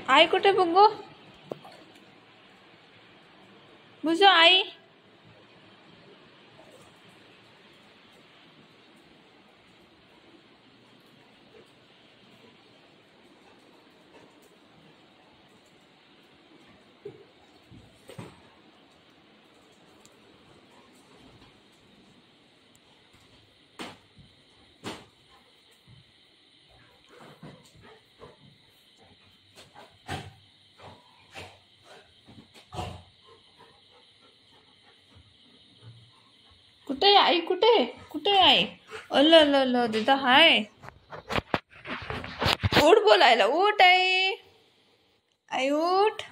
आई कुठे बघू? बुजू आई. कुठे आई? कुठे कुठे आई? अल दिदा हाय. उठ बोलायला. उठ आई. आई उठ.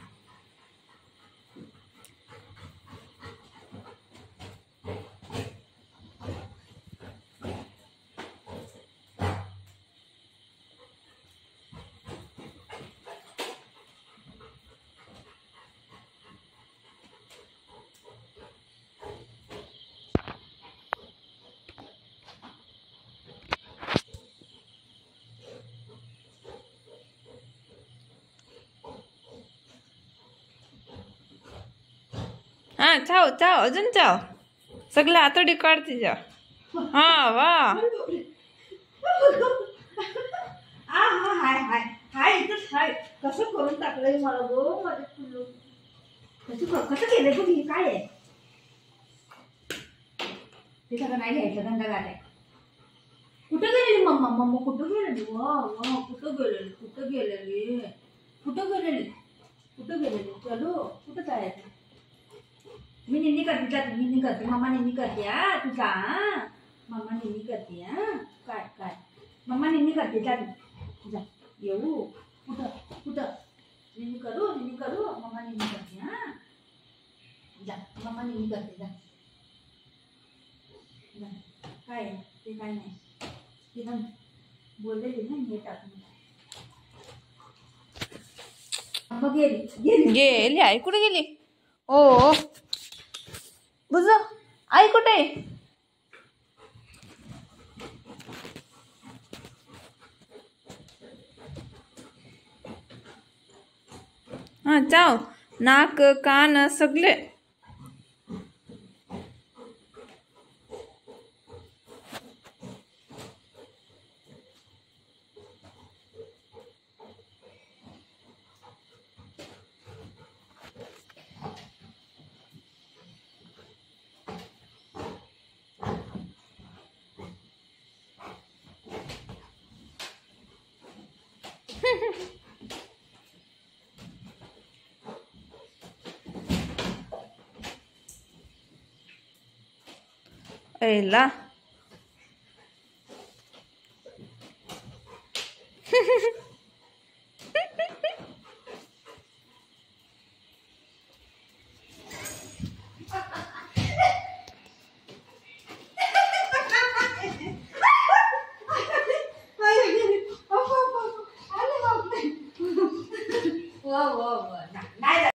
हा चाव चाव अजून चाव. सगळं आतडी काढते जा. हा वा. हाय हाय हाय इथंच हाय. कसं करून टाकलंय मला गो माझे फुलं. कसं केलंय बघ. काय आहे ते सगळं नाही घ्यायचं. गंगा गाड्या कुठं गेलेली मम्मा? मम्मा कुठं गेलेली? वा वा कुठं गेलेली? कुठं गेलेली? कुठं गेलेली? कुठं गेलेली? चलो कुठं जायचं? मी निन्नी करते. जा निन्नी करते. मम्मा निन्नी करते. तू जा. मम्मा निन्नी करते. काय काय मम्मा निन्नी करते. जा तू जा. येऊ कुठं कुठं निन्नी करू? निन्नी करू. मम्मा निन्नी करते. जा मम्मा निन्नी करते. जा जा. काय ते काय नाही. ते पण बोललेली ना हे टाकून. मग गेली गेली आई. कुठे गेली? ओ बुजू आई कुठे? हा चाव. नाक कान सगळे. ऐला